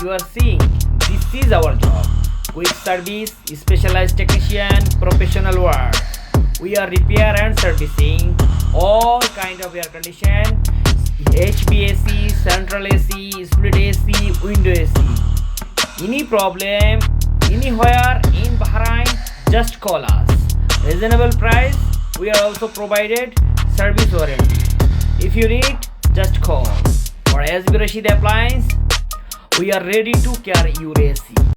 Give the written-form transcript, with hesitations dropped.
you are seeing, this is our job. Quick service, specialized technician, professional work. We are repair and servicing all kind of air condition, HVAC, central AC, split AC, window AC. Any problem, anywhere in Bahrain, just call us. Reasonable price, we are also provided service warranty. If you need, just call. For SB Rashid Appliance, we are ready to carry your AC.